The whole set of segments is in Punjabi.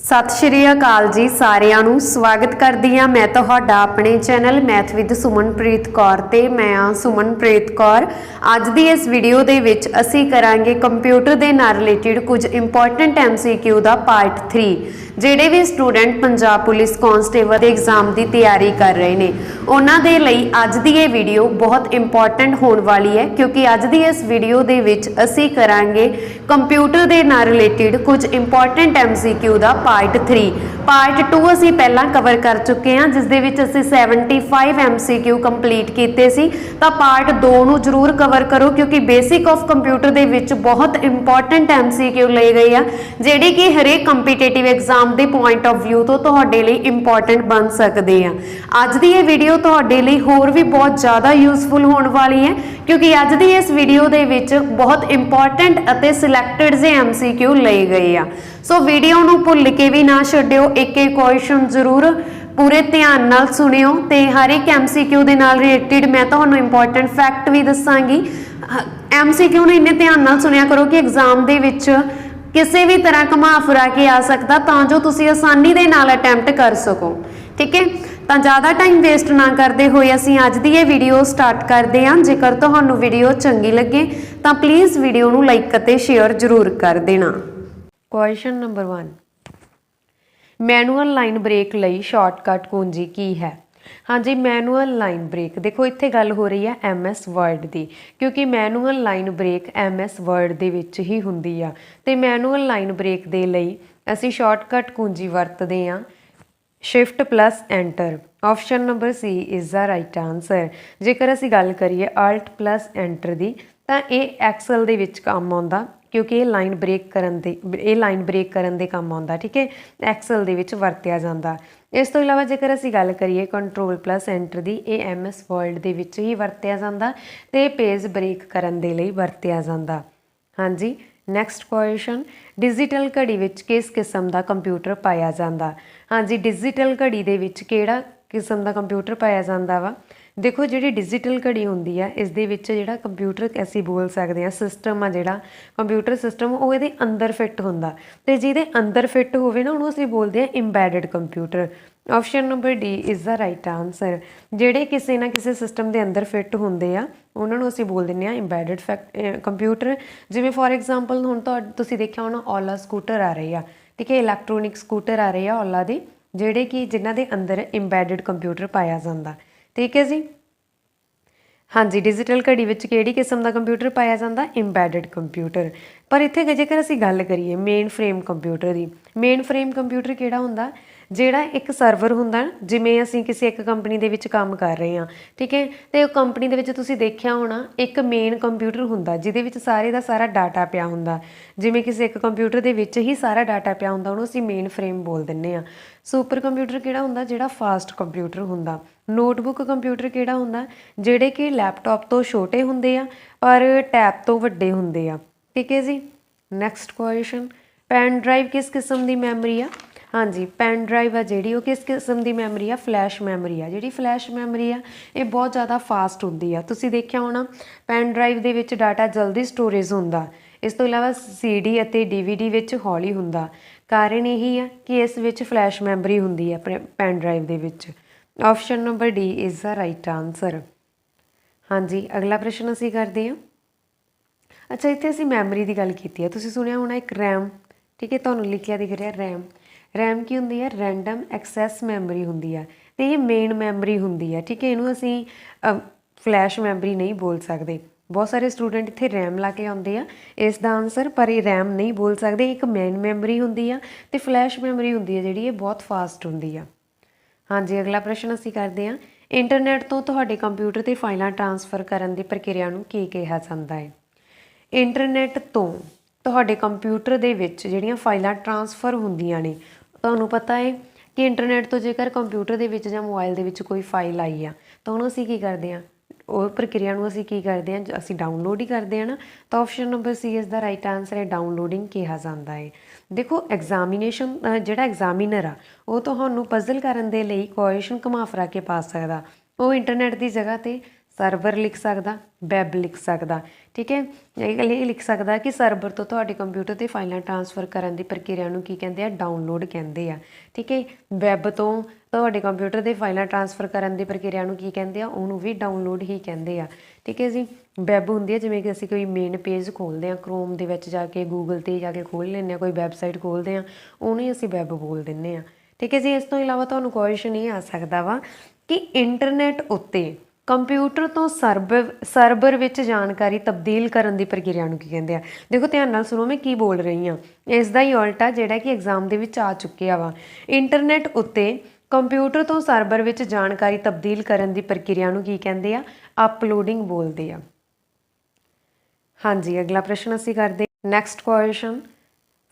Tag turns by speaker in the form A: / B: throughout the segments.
A: सत श्री अकाल जी सारिਆਂ ਨੂੰ स्वागत करदी हाँ मैं तुहाडा अपने channel math with Sumanpreet Kaur ते मैं हाँ सुमनप्रीत कौर। अज दी इस वीडियो दे विच असी करांगे कंप्यूटर दे नाल रिलेटेड कुछ इंपॉर्टेंट MCQ दा पार्ट 3। ਜਿਹੜੇ भी स्टूडेंट पंजाब पुलिस कांस्टेबल के एग्जाम की तैयारी कर रहे हैं उन्हां दे लई अज दी ये वीडियो बहुत इंपॉर्टेंट होने वाली है, क्योंकि अज दी इस वीडियो दे विच असी करांगे कंप्यूटर दे नाल रिलेटेड कुछ इंपॉर्टेंट MCQ दा पार्ट 3। पार्ट 2 असी पहला कवर कर चुके हैं, जिस दे विच असी 75 MCQ कंप्लीट कीते सी। तां पार्ट 2 नूं जरूर कवर करो, क्योंकि बेसिक ऑफ कंप्यूटर दे विच बहुत इंपॉर्टेंट MCQ लए गए आ, जिहड़े कि हरेक competitive exam they point of view तो तुहाडे लई इंपॉर्टेंट बन सकते हैं। अज दी ये वीडियो तुहाडे लई होर भी बहुत ज़्यादा यूजफुल होने वाली है, क्योंकि अज दी इस वीडियो दे विच बहुत इंपॉर्टेंट अते सिलैक्टेड जे MCQ लए गए आ। सो वीडियो नूं भुल के भी ना छड्डिओ, एक एक क्वेश्चन जरूर पूरे ध्यान नाल सुनिओ ते हर एक MCQ दे नाल रिलेटेड मैं तुहानूं इंपॉर्टेंट फैक्ट भी दसांगी। MCQ नूं इन्ने ध्यान नाल सुनिया करो कि एग्जाम दे विच किसी भी तरह घुमा फिरा के आ सकता, तां जो तुसीं आसानी दे नाल अटैम्प्ट कर सको। ठीक है, तो ज़्यादा टाइम वेस्ट ना करते हुए असीं अज दी ये वीडियो स्टार्ट करते हैं। जेकर तुहानूं वीडियो चंगी लगे तो प्लीज़ वीडियो नूं लाइक अते शेयर जरूर कर देना। Question number 1, manual line break लई शॉर्टकट कुंजी की है? हाँ जी, मैनुअल लाइन ब्रेक, देखो इत्थे गल हो रही है MS वर्ड की, क्योंकि manual line break MS Word दे विच ही हुंदी आ। ते मैनुअल लाइन ब्रेक दे लई असीं शॉर्टकट कुंजी वरतदे आ shift plus enter. Option number C is the right answer. जेकर असीं गल करिए Alt प्लस एंटर की, तो ये एक्सल दे विच काम आउंदा, क्योंकि ये लाइन ब्रेक करन दे काम आउंदा। ठीक है, एक्सल दे विच वरतिया जांदा। इस तो इलावा जेकर असीं गल करिए कंट्रोल प्लस एंटर की, ये MS वर्ड दे विच ही वरतिया जांदा ते पेज ब्रेक करन दे लई वरतिया जांदा। हाँ जी, नैक्सट क्वेश्चन, डिजिटल घड़ी विच किस किस्म का कंप्यूटर पाया जांदा? हाँ जी, डिजिटल घड़ी दे विच किहड़ा किस्म का कंप्यूटर पाया जांदा वा? देखो जी डिजिटल घड़ी होंदी है, इस दे विच जिहड़ा कंप्यूटर असीं बोल सकते हैं सिस्टम आ, जिहड़ा कंप्यूटर सिस्टम वो इहदे अंदर फिट होंदा, ते जिहदे अंदर फिट होवे ना उहनूं असीं बोलदे हैं embedded computer. Option number D is the right answer. जिहड़े किसी ना किसी सिस्टम के अंदर फिट होंदे आ उहनां नूं असीं बोल दिंदे आ इंबैडेड कंप्यूटर। जिवें फॉर एग्जाम्पल हुण तुसीं देखिआ होना ओला स्कूटर आ रही आ, ठीक है, इलैक्ट्रॉनिक स्कूटर आ रही आ ओला दे, जिहड़े कि जिन्हां दे अंदर इंबैडेड कंप्यूटर पाया जांदा। ठीक है जी, हाँ जी, डिजिटल घड़ी विच किहड़ी किस्म का कंप्यूटर पाया जांदा? इंबैडेड कंप्यूटर। पर इत्थे जेकर असीं गल करिए मेन फ्रेम कंप्यूटर की, मेन फ्रेम कंप्यूटर किहड़ा हुंदा? जिहड़ा एक सर्वर हुंदा, जिवें असीं किसी एक कंपनी दे विच काम कर रहे हैं, ठीक है, तो कंपनी दे विच तुसीं देखिआ होना एक मेन कंप्यूटर हुंदा जिहदे विच सारे दा सारा डाटा पिया हुंदा। जिवें किसी एक कंप्यूटर दे विच ही सारा डाटा पिया हुंदा, उहनूं असीं मेन फ्रेम बोल दिंदे आ। सुपर कंप्यूटर किहड़ा हुंदा? जिहड़ा फास्ट कंप्यूटर हुंदा। नोटबुक कंप्यूटर किहड़ा हुंदा? जिहड़े कि लैपटॉप तो छोटे हुंदे आ पर टैब तो वड्डे हुंदे आ। ठीक है जी, नैक्सट क्वेश्चन, पैन ड्राइव किस किस्म की मैमरी आ? हाँ जी, पैन ड्राइव है जिहड़ी किस किस्म की मैमरी आ? फ्लैश मैमरी आ। जिहड़ी फ्लैश मैमरी आ ये बहुत ज़्यादा फास्ट हुंदी आ। तुसीं देखिआ होना पैन ड्राइव दे विच डाटा जल्दी स्टोरेज हुंदा। इस तो इलावा CD अते DVD विच हौली हुंदा। कारण यही है कि इस विच फ्लैश मैमरी हुंदी है pan drive they which. Option number D is the right answer. हाँ जी, अगला प्रश्न असीं करते हैं। अच्छा, इत्थे असीं मैमरी की गल कीती है, तुसीं सुनिया होना एक रैम, ठीक है, तुहानूं लिखिया दिख रहा रैम। रैम की हुंदी है? रैंडम एक्सैस मैमरी हुंदी है, तो ये मेन मैमरी हुंदी है। ठीक है, इनू असीं फ्लैश मैमरी नहीं बोल सकते। बहुत सारे स्टूडेंट इत्थे रैम ला के आउंदे आ इसदा आंसर, पर ये रैम नहीं बोल सकते। एक मेन मैमरी हुंदी आ ते फ्लैश मैमरी हुंदी है जिहड़ी ये बहुत फास्ट हुंदी आ। हाँ जी, अगला प्रश्न असीं करते हैं, इंटरनेट तो तुहाडे कंप्यूटर ते फाइलां ट्रांसफर करन दी प्रक्रिया नूं की कहा जांदा है? इंटरनेट तो तुहाडे कंप्यूटर दे विच जिहड़ियां फाइलां ट्रांसफर हुंदियां ने, तुहानूं पता है कि इंटरनेट तो जेकर कंप्यूटर दे विच जां मोबाइल दे विच कोई फाइल आई आ तो उहनूं असीं की करदे आ? ਉਹ ਪ੍ਰਕਿਰਿਆ ਨੂੰ ਅਸੀਂ ਕੀ ਕਰਦੇ ਹਾਂ? ਅਸੀਂ ਡਾਊਨਲੋਡ ਹੀ ਕਰਦੇ ਹਾਂ ਨਾ। ਤਾਂ ਆਪਸ਼ਨ ਨੰਬਰ C ਇਸ ਦਾ ਰਾਈਟ ਆਨਸਰ ਹੈ, ਡਾਊਨਲੋਡਿੰਗ ਕਿਹਾ ਜਾਂਦਾ ਹੈ। ਦੇਖੋ ਐਗਜ਼ਾਮੀਨੇਸ਼ਨ ਜਿਹੜਾ ਐਗਜ਼ਾਮੀਨਰ ਆ ਉਹ ਤੁਹਾਨੂੰ ਪਜ਼ਲ ਕਰਨ ਦੇ ਲਈ ਕੁਐਸਚਨ ਘੁਮਾ ਫਿਰਾ ਕੇ ਪਾ ਸਕਦਾ। ਉਹ ਇੰਟਰਨੈਟ ਦੀ ਜਗ੍ਹਾ 'ਤੇ ਸਰਵਰ ਲਿਖ ਸਕਦਾ, ਵੈਬ ਲਿਖ ਸਕਦਾ। ਠੀਕ ਹੈ, ਇਹ ਲਿਖ ਸਕਦਾ ਕਿ ਸਰਵਰ ਤੋਂ ਤੁਹਾਡੇ ਕੰਪਿਊਟਰ 'ਤੇ ਫਾਈਲਾਂ ਟਰਾਂਸਫਰ ਕਰਨ ਦੀ ਪ੍ਰਕਿਰਿਆ ਨੂੰ ਕੀ ਕਹਿੰਦੇ ਆ, ਡਾਊਨਲੋਡ ਕਹਿੰਦੇ ਆ। ਠੀਕ ਹੈ, ਵੈਬ ਤੋਂ ਤੁਹਾਡੇ ਕੰਪਿਊਟਰ 'ਤੇ ਫਾਈਲਾਂ ਟਰਾਂਸਫਰ ਕਰਨ ਦੀ ਪ੍ਰਕਿਰਿਆ ਨੂੰ ਕੀ ਕਹਿੰਦੇ ਆ, ਉਹਨੂੰ ਵੀ ਡਾਊਨਲੋਡ ਹੀ ਕਹਿੰਦੇ ਆ। ਠੀਕ ਹੈ ਜੀ, ਵੈਬ ਹੁੰਦੀ ਹੈ ਜਿਵੇਂ ਕਿ ਅਸੀਂ ਕੋਈ ਮੇਨ ਪੇਜ ਖੋਲ੍ਹਦੇ ਹਾਂ ਕ੍ਰੋਮ ਦੇ ਵਿੱਚ ਜਾ ਕੇ, ਗੂਗਲ 'ਤੇ ਜਾ ਕੇ ਖੋਲ੍ਹ ਲੈਂਦੇ ਹਾਂ, ਕੋਈ ਵੈਬਸਾਈਟ ਖੋਲ੍ਹਦੇ ਹਾਂ, ਉਹਨੂੰ ਹੀ ਅਸੀਂ ਵੈਬ ਬੋਲ ਦਿੰਦੇ ਹਾਂ। ਠੀਕ ਹੈ ਜੀ, ਇਸ ਤੋਂ ਇਲਾਵਾ ਤੁਹਾਨੂੰ ਕੁਐਸਚਨ ਇਹ ਆ ਸਕਦਾ ਵਾ ਕਿ ਇੰਟਰਨੈਟ ਉੱਤੇ ਕੰਪਿਊਟਰ ਤੋਂ ਸਰਵਰ ਵਿੱਚ ਜਾਣਕਾਰੀ ਤਬਦੀਲ ਕਰਨ ਦੀ ਪ੍ਰਕਿਰਿਆ ਨੂੰ ਕੀ ਕਹਿੰਦੇ ਆ। ਦੇਖੋ ਧਿਆਨ ਨਾਲ ਸੁਣੋ, ਮੈਂ ਕੀ ਬੋਲ ਰਹੀ ਹਾਂ, ਇਸ ਦਾ ਹੀ ਉਲਟਾ ਜਿਹੜਾ ਕਿ ਐਗਜ਼ਾਮ ਦੇ ਵਿੱਚ ਆ ਚੁੱਕਿਆ ਵਾ। ਇੰਟਰਨੈਟ ਉੱਤੇ ਕੰਪਿਊਟਰ ਤੋਂ ਸਰਵਰ ਵਿੱਚ ਜਾਣਕਾਰੀ ਤਬਦੀਲ ਕਰਨ ਦੀ ਪ੍ਰਕਿਰਿਆ ਨੂੰ ਕੀ ਕਹਿੰਦੇ ਆ, ਅਪਲੋਡਿੰਗ ਬੋਲਦੇ ਆ। ਹਾਂਜੀ, ਅਗਲਾ ਪ੍ਰਸ਼ਨ ਅਸੀਂ ਕਰਦੇ next question,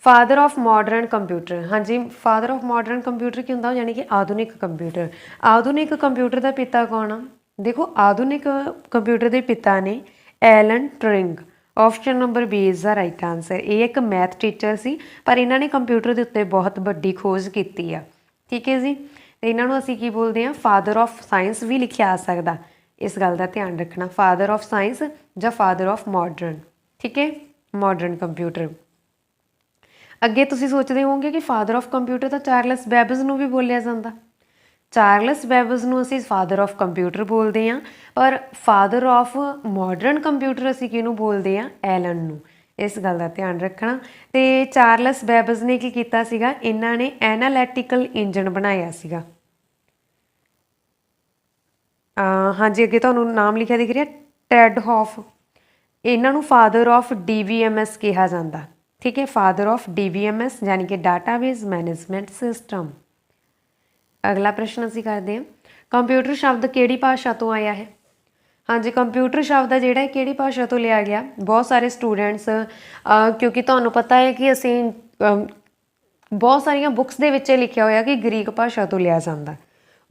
A: father of modern computer. ਹਾਂਜੀ, ਫਾਦਰ ਆਫ ਮਾਡਰਨ ਕੰਪਿਊਟਰ ਕੀ ਹੁੰਦਾ, ਯਾਨੀ ਕਿ ਆਧੁਨਿਕ ਕੰਪਿਊਟਰ। ਆਧੁਨਿਕ ਕੰਪਿਊਟਰ ਦਾ ਪਿਤਾ ਕੌਣ ਆ? ਦੇਖੋ, ਆਧੁਨਿਕ ਕੰਪਿਊਟਰ ਦੇ ਪਿਤਾ ਨੇ Alan Turing. Option number B is the right answer. ਇਹ ਇੱਕ ਮੈਥ ਟੀਚਰ ਸੀ, ਪਰ ਇਹਨਾਂ ਨੇ ਕੰਪਿਊਟਰ ਦੇ ਉੱਤੇ ਬਹੁਤ ਵੱਡੀ ਖੋਜ ਕੀਤੀ ਆ। ਠੀਕ ਹੈ ਜੀ, ਅਤੇ ਇਹਨਾਂ ਨੂੰ ਅਸੀਂ ਕੀ ਬੋਲਦੇ ਹਾਂ, ਫਾਦਰ ਆਫ ਸਾਇੰਸ ਵੀ ਲਿਖਿਆ ਆ ਸਕਦਾ। ਇਸ ਗੱਲ ਦਾ ਧਿਆਨ ਰੱਖਣਾ, ਫਾਦਰ ਆਫ ਸਾਇੰਸ ਜਾਂ ਫਾਦਰ ਆਫ ਮਾਡਰਨ। ਠੀਕ ਹੈ, ਮਾਡਰਨ ਕੰਪਿਊਟਰ। ਅੱਗੇ ਤੁਸੀਂ ਸੋਚਦੇ ਹੋਵੋਗੇ ਕਿ ਫਾਦਰ ਆਫ ਕੰਪਿਊਟਰ ਤਾਂ ਚਾਰਲਸ ਬੈਬਜ਼ ਨੂੰ ਵੀ ਬੋਲਿਆ ਜਾਂਦਾ। ਚਾਰਲਸ ਬੈਬਜ਼ ਨੂੰ ਅਸੀਂ ਫਾਦਰ ਆਫ ਕੰਪਿਊਟਰ ਬੋਲਦੇ ਹਾਂ, ਪਰ ਫਾਦਰ ਆਫ ਮਾਡਰਨ ਕੰਪਿਊਟਰ ਅਸੀਂ ਕਿਹਨੂੰ ਬੋਲਦੇ ਹਾਂ, ਐਲਨ ਨੂੰ। ਇਸ ਗੱਲ ਦਾ ਧਿਆਨ ਰੱਖਣਾ। ਅਤੇ ਚਾਰਲਸ ਬੈਬਜ਼ ਨੇ ਕੀ ਕੀਤਾ ਸੀਗਾ, ਇਹਨਾਂ ਨੇ ਐਨਾਲੈਟੀਕਲ ਇੰਜਨ ਬਣਾਇਆ ਸੀਗਾ। ਹਾਂਜੀ, ਅੱਗੇ ਤੁਹਾਨੂੰ ਨਾਮ ਲਿਖਿਆ ਦਿਖ ਰਿਹਾ, ਟੈਡ ਹੌਫ। ਇਹਨਾਂ ਨੂੰ ਫਾਦਰ ਆਫ DVMS ਕਿਹਾ ਜਾਂਦਾ। ਠੀਕ ਹੈ, ਫਾਦਰ ਆਫ DVMS ਯਾਨੀ ਕਿ ਡਾਟਾਬੇਸ ਮੈਨੇਜਮੈਂਟ ਸਿਸਟਮ। ਅਗਲਾ ਪ੍ਰਸ਼ਨ ਅਸੀਂ ਕਰਦੇ ਹਾਂ, ਕੰਪਿਊਟਰ ਸ਼ਬਦ ਕਿਹੜੀ ਭਾਸ਼ਾ ਤੋਂ ਆਇਆ ਹੈ? ਹਾਂਜੀ, ਕੰਪਿਊਟਰ ਸ਼ਬਦ ਆ ਜਿਹੜਾ ਕਿਹੜੀ ਭਾਸ਼ਾ ਤੋਂ ਲਿਆ ਗਿਆ? ਬਹੁਤ ਸਾਰੇ ਸਟੂਡੈਂਟਸ, ਕਿਉਂਕਿ ਤੁਹਾਨੂੰ ਪਤਾ ਹੈ ਕਿ ਅਸੀਂ ਬਹੁਤ ਸਾਰੀਆਂ ਬੁੱਕਸ ਦੇ ਵਿੱਚ ਇਹ ਲਿਖਿਆ ਹੋਇਆ ਕਿ ਗ੍ਰੀਕ ਭਾਸ਼ਾ ਤੋਂ ਲਿਆ ਜਾਂਦਾ।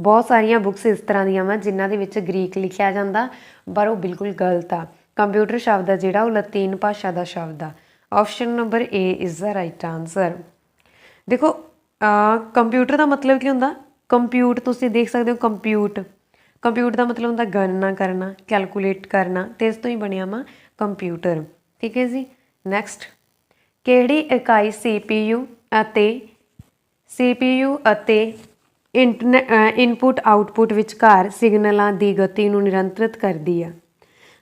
A: ਬਹੁਤ ਸਾਰੀਆਂ ਬੁੱਕਸ ਇਸ ਤਰ੍ਹਾਂ ਦੀਆਂ ਵਾ ਜਿਨ੍ਹਾਂ ਦੇ ਵਿੱਚ ਗ੍ਰੀਕ ਲਿਖਿਆ ਜਾਂਦਾ, ਪਰ ਉਹ ਬਿਲਕੁਲ ਗਲਤ ਆ। ਕੰਪਿਊਟਰ ਸ਼ਬਦ ਆ ਜਿਹੜਾ ਉਹ ਲਤੀਨ ਭਾਸ਼ਾ ਦਾ ਸ਼ਬਦ ਆ। Option number A is the right answer. ਦੇਖੋ, ਕੰਪਿਊਟਰ ਦਾ ਮਤਲਬ ਕੀ ਹੁੰਦਾ? ਕੰਪਿਊਟ ਤੁਸੀਂ ਦੇਖ ਸਕਦੇ ਹੋ, ਕੰਪਿਊਟ ਦਾ ਮਤਲਬ ਹੁੰਦਾ ਗਣਨਾ ਕਰਨਾ, ਕੈਲਕੂਲੇਟ ਕਰਨਾ, ਅਤੇ ਇਸ ਤੋਂ ਹੀ ਬਣਿਆ ਵਾ ਕੰਪਿਊਟਰ। ਠੀਕ ਹੈ ਜੀ, ਨੈਕਸਟ, ਕਿਹੜੀ ਇਕਾਈ CPU ਅਤੇ ਇਨਪੁਟ ਆਊਟਪੁੱਟ ਵਿਚਕਾਰ ਸਿਗਨਲਾਂ ਦੀ ਗਤੀ ਨੂੰ ਨਿਯੰਤਰਿਤ ਕਰਦੀ ਆ?